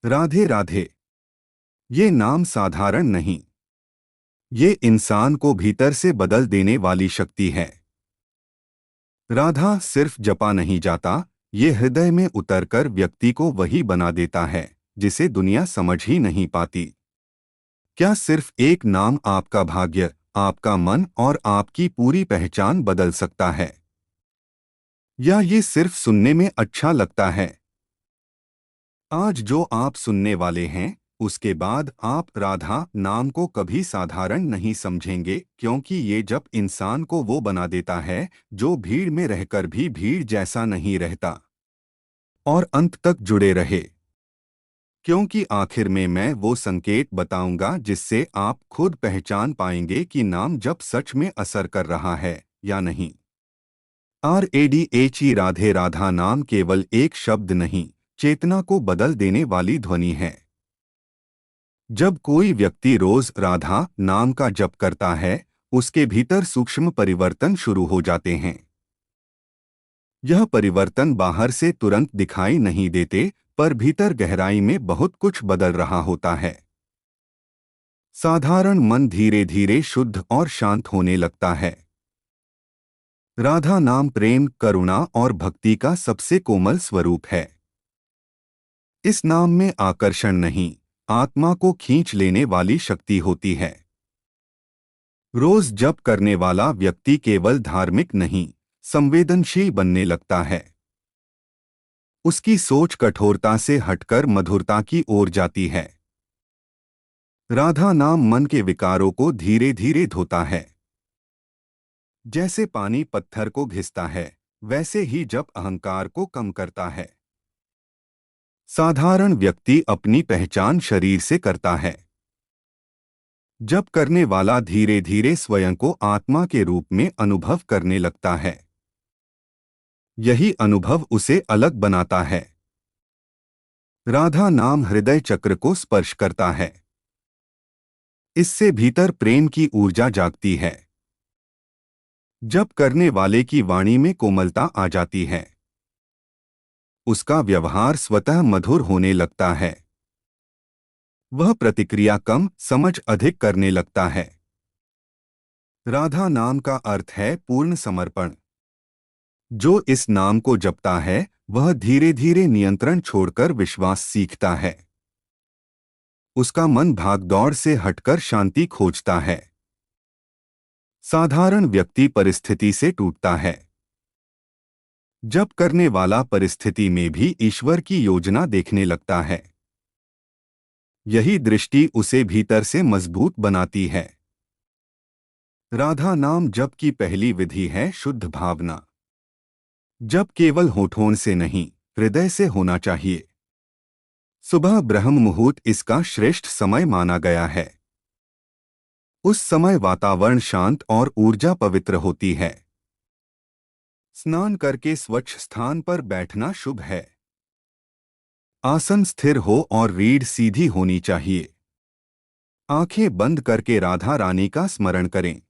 राधे राधे। ये नाम साधारण नहीं। ये इंसान को भीतर से बदल देने वाली शक्ति है। राधा सिर्फ जपा नहीं जाता, ये हृदय में उतरकर व्यक्ति को वही बना देता है जिसे दुनिया समझ ही नहीं पाती। क्या सिर्फ एक नाम आपका भाग्य, आपका मन और आपकी पूरी पहचान बदल सकता है? या ये सिर्फ सुनने में अच्छा लगता है? आज जो आप सुनने वाले हैं, उसके बाद आप राधा नाम को कभी साधारण नहीं समझेंगे, क्योंकि ये जब इंसान को वो बना देता है जो भीड़ में रहकर भी भीड़ जैसा नहीं रहता और अंत तक जुड़े रहे। क्योंकि आखिर में मैं वो संकेत बताऊंगा जिससे आप खुद पहचान पाएंगे कि नाम जब सच में असर कर रहा है या नहीं। RADHE राधे राधा नाम केवल एक शब्द नहीं, चेतना को बदल देने वाली ध्वनि है। जब कोई व्यक्ति रोज राधा नाम का जप करता है, उसके भीतर सूक्ष्म परिवर्तन शुरू हो जाते हैं। यह परिवर्तन बाहर से तुरंत दिखाई नहीं देते, पर भीतर गहराई में बहुत कुछ बदल रहा होता है। साधारण मन धीरे धीरे शुद्ध और शांत होने लगता है। राधा नाम प्रेम, करुणा और भक्ति का सबसे कोमल स्वरूप है। इस नाम में आकर्षण नहीं, आत्मा को खींच लेने वाली शक्ति होती है। रोज जप करने वाला व्यक्ति केवल धार्मिक नहीं, संवेदनशील बनने लगता है। उसकी सोच कठोरता से हटकर मधुरता की ओर जाती है। राधा नाम मन के विकारों को धीरे धीरे धोता है। जैसे पानी पत्थर को घिसता है, वैसे ही जप अहंकार को कम करता है। साधारण व्यक्ति अपनी पहचान शरीर से करता है। जप करने वाला धीरे धीरे स्वयं को आत्मा के रूप में अनुभव करने लगता है। यही अनुभव उसे अलग बनाता है। राधा नाम हृदय चक्र को स्पर्श करता है। इससे भीतर प्रेम की ऊर्जा जागती है। जप करने वाले की वाणी में कोमलता आ जाती है। उसका व्यवहार स्वतः मधुर होने लगता है। वह प्रतिक्रिया कम, समझ अधिक करने लगता है। राधा नाम का अर्थ है पूर्ण समर्पण। जो इस नाम को जपता है, वह धीरे धीरे नियंत्रण छोड़कर विश्वास सीखता है। उसका मन भागदौड़ से हटकर शांति खोजता है। साधारण व्यक्ति परिस्थिति से टूटता है। जप करने वाला परिस्थिति में भी ईश्वर की योजना देखने लगता है। यही दृष्टि उसे भीतर से मजबूत बनाती है। राधा नाम जप की पहली विधि है शुद्ध भावना। जप केवल होठों से नहीं, हृदय से होना चाहिए। सुबह ब्रह्म मुहूर्त इसका श्रेष्ठ समय माना गया है। उस समय वातावरण शांत और ऊर्जा पवित्र होती है। स्नान करके स्वच्छ स्थान पर बैठना शुभ है। आसन स्थिर हो और रीढ़ सीधी होनी चाहिए। आंखें बंद करके राधा रानी का स्मरण करें।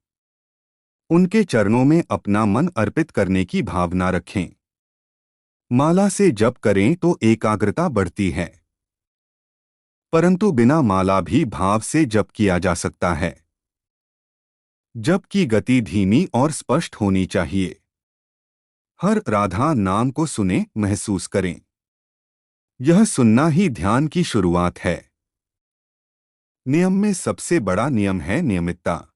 उनके चरणों में अपना मन अर्पित करने की भावना रखें। माला से जप करें तो एकाग्रता बढ़ती है, परंतु बिना माला भी भाव से जप किया जा सकता है। जप की गति धीमी और स्पष्ट होनी चाहिए। हर राधा नाम को सुने, महसूस करें। यह सुनना ही ध्यान की शुरुआत है। नियम में सबसे बड़ा नियम है नियमितता।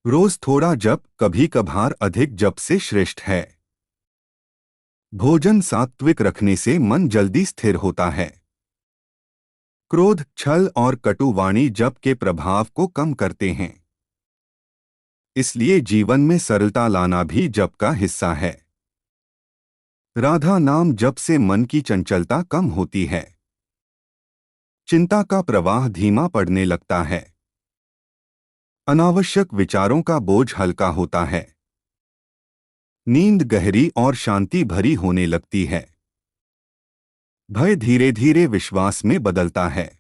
रोज थोड़ा जप, कभी कभार अधिक जप से श्रेष्ठ है। भोजन सात्विक रखने से मन जल्दी स्थिर होता है। क्रोध, छल और कटुवाणी जप के प्रभाव को कम करते हैं। इसलिए जीवन में सरलता लाना भी जप का हिस्सा है। राधा नाम जप से मन की चंचलता कम होती है। चिंता का प्रवाह धीमा पड़ने लगता है। अनावश्यक विचारों का बोझ हल्का होता है। नींद गहरी और शांति भरी होने लगती है। भय धीरे धीरे विश्वास में बदलता है।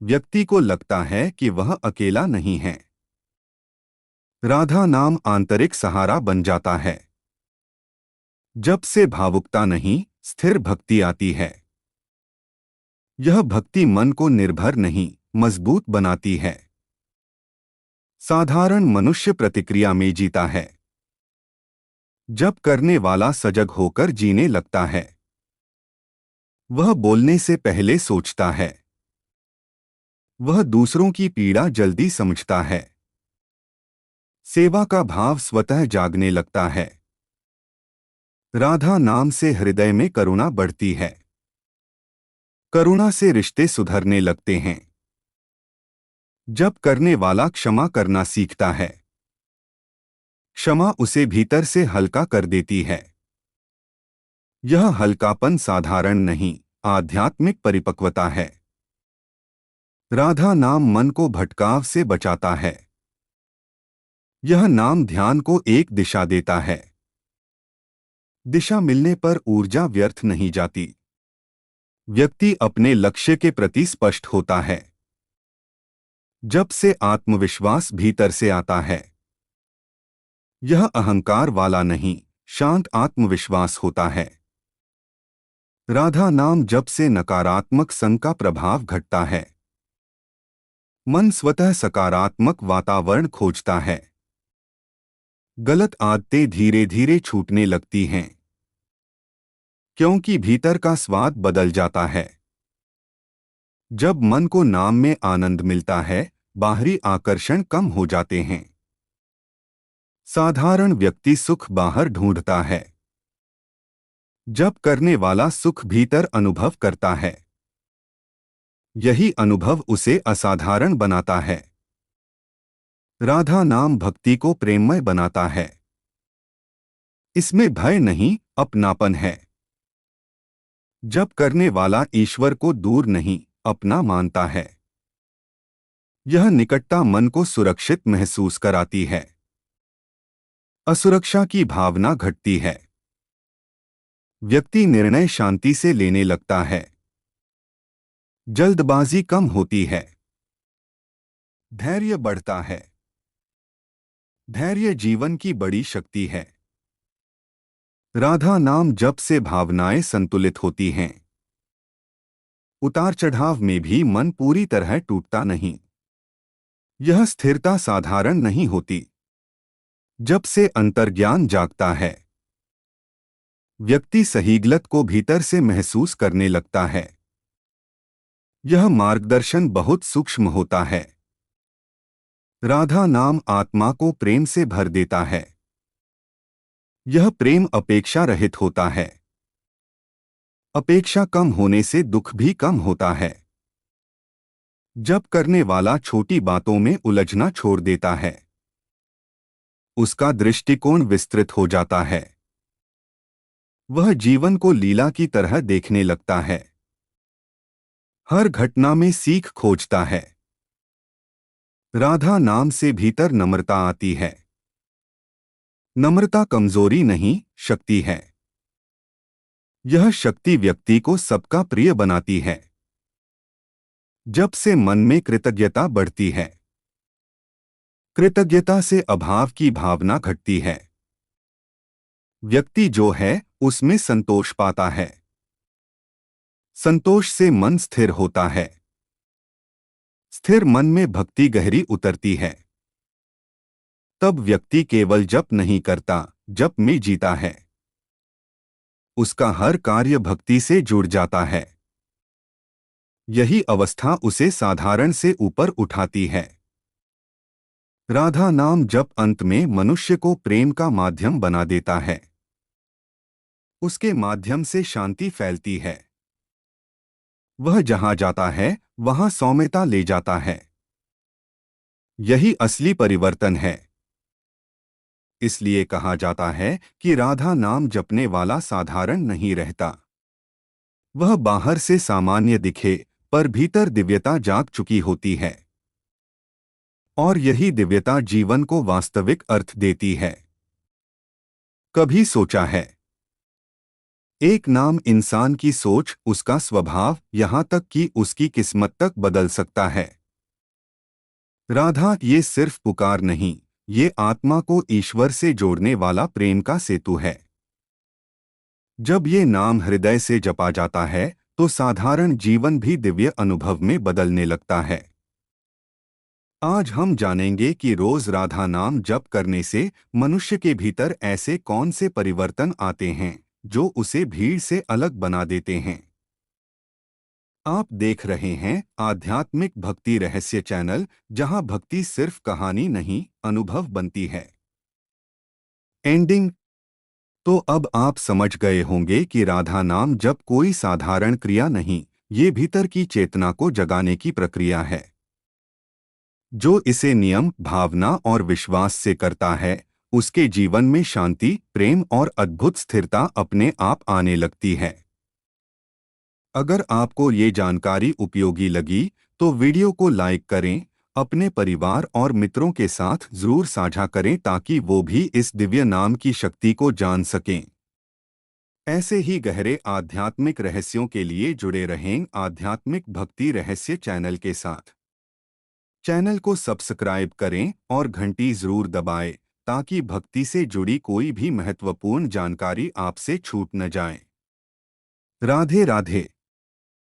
व्यक्ति को लगता है कि वह अकेला नहीं है। राधा नाम आंतरिक सहारा बन जाता है। जप से भावुकता नहीं, स्थिर भक्ति आती है। यह भक्ति मन को निर्भर नहीं, मजबूत बनाती है। साधारण मनुष्य प्रतिक्रिया में जीता है। जब करने वाला सजग होकर जीने लगता है, वह बोलने से पहले सोचता है। वह दूसरों की पीड़ा जल्दी समझता है। सेवा का भाव स्वतः जागने लगता है। राधा नाम से हृदय में करुणा बढ़ती है। करुणा से रिश्ते सुधरने लगते हैं। जब करने वाला क्षमा करना सीखता है, क्षमा उसे भीतर से हल्का कर देती है। यह हल्कापन साधारण नहीं, आध्यात्मिक परिपक्वता है। राधा नाम मन को भटकाव से बचाता है। यह नाम ध्यान को एक दिशा देता है। दिशा मिलने पर ऊर्जा व्यर्थ नहीं जाती। व्यक्ति अपने लक्ष्य के प्रति स्पष्ट होता है। जब से आत्मविश्वास भीतर से आता है, यह अहंकार वाला नहीं, शांत आत्मविश्वास होता है। राधा नाम जप से नकारात्मक संग का प्रभाव घटता है। मन स्वतः सकारात्मक वातावरण खोजता है। गलत आदतें धीरे धीरे छूटने लगती हैं, क्योंकि भीतर का स्वाद बदल जाता है। जब मन को नाम में आनंद मिलता है, बाहरी आकर्षण कम हो जाते हैं। साधारण व्यक्ति सुख बाहर ढूंढता है। जब करने वाला सुख भीतर अनुभव करता है, यही अनुभव उसे असाधारण बनाता है। राधा नाम भक्ति को प्रेममय बनाता है। इसमें भय नहीं, अपनापन है। जब करने वाला ईश्वर को दूर नहीं, अपना मानता है। यह निकटता मन को सुरक्षित महसूस कराती है। असुरक्षा की भावना घटती है। व्यक्ति निर्णय शांति से लेने लगता है। जल्दबाजी कम होती है। धैर्य बढ़ता है। धैर्य जीवन की बड़ी शक्ति है। राधा नाम जप से भावनाएं संतुलित होती हैं। उतार चढ़ाव में भी मन पूरी तरह टूटता नहीं। यह स्थिरता साधारण नहीं होती। जब से अंतर्ज्ञान जागता है, व्यक्ति सही गलत को भीतर से महसूस करने लगता है। यह मार्गदर्शन बहुत सूक्ष्म होता है। राधा नाम आत्मा को प्रेम से भर देता है। यह प्रेम अपेक्षा रहित होता है। अपेक्षा कम होने से दुख भी कम होता है। जब करने वाला छोटी बातों में उलझना छोड़ देता है, उसका दृष्टिकोण विस्तृत हो जाता है। वह जीवन को लीला की तरह देखने लगता है। हर घटना में सीख खोजता है। राधा नाम से भीतर नम्रता आती है। नम्रता कमजोरी नहीं, शक्ति है। यह शक्ति व्यक्ति को सबका प्रिय बनाती है। जब से मन में कृतज्ञता बढ़ती है, कृतज्ञता से अभाव की भावना घटती है। व्यक्ति जो है उसमें संतोष पाता है। संतोष से मन स्थिर होता है। स्थिर मन में भक्ति गहरी उतरती है। तब व्यक्ति केवल जप नहीं करता, जप में जीता है। उसका हर कार्य भक्ति से जुड़ जाता है। यही अवस्था उसे साधारण से ऊपर उठाती है। राधा नाम जप अंत में मनुष्य को प्रेम का माध्यम बना देता है। उसके माध्यम से शांति फैलती है। वह जहां जाता है, वहां सौम्यता ले जाता है। यही असली परिवर्तन है। इसलिए कहा जाता है कि राधा नाम जपने वाला साधारण नहीं रहता। वह बाहर से सामान्य दिखे, पर भीतर दिव्यता जाग चुकी होती है। और यही दिव्यता जीवन को वास्तविक अर्थ देती है। कभी सोचा है, एक नाम इंसान की सोच, उसका स्वभाव, यहां तक कि उसकी किस्मत तक बदल सकता है। राधा ये सिर्फ पुकार नहीं, ये आत्मा को ईश्वर से जोड़ने वाला प्रेम का सेतु है। जब ये नाम हृदय से जपा जाता है, तो साधारण जीवन भी दिव्य अनुभव में बदलने लगता है। आज हम जानेंगे कि रोज राधा नाम जप करने से मनुष्य के भीतर ऐसे कौन से परिवर्तन आते हैं जो उसे भीड़ से अलग बना देते हैं। आप देख रहे हैं आध्यात्मिक भक्ति रहस्य चैनल, जहां भक्ति सिर्फ कहानी नहीं, अनुभव बनती है। एंडिंग। तो अब आप समझ गए होंगे कि राधा नाम जप कोई साधारण क्रिया नहीं, ये भीतर की चेतना को जगाने की प्रक्रिया है। जो इसे नियम, भावना और विश्वास से करता है, उसके जीवन में शांति, प्रेम और अद्भुत स्थिरता अपने आप आने लगती है। अगर आपको ये जानकारी उपयोगी लगी तो वीडियो को लाइक करें, अपने परिवार और मित्रों के साथ जरूर साझा करें ताकि वो भी इस दिव्य नाम की शक्ति को जान सकें। ऐसे ही गहरे आध्यात्मिक रहस्यों के लिए जुड़े रहें आध्यात्मिक भक्ति रहस्य चैनल के साथ। चैनल को सब्सक्राइब करें और घंटी जरूर दबाएं ताकि भक्ति से जुड़ी कोई भी महत्वपूर्ण जानकारी आपसे छूट न जाए। राधे राधे।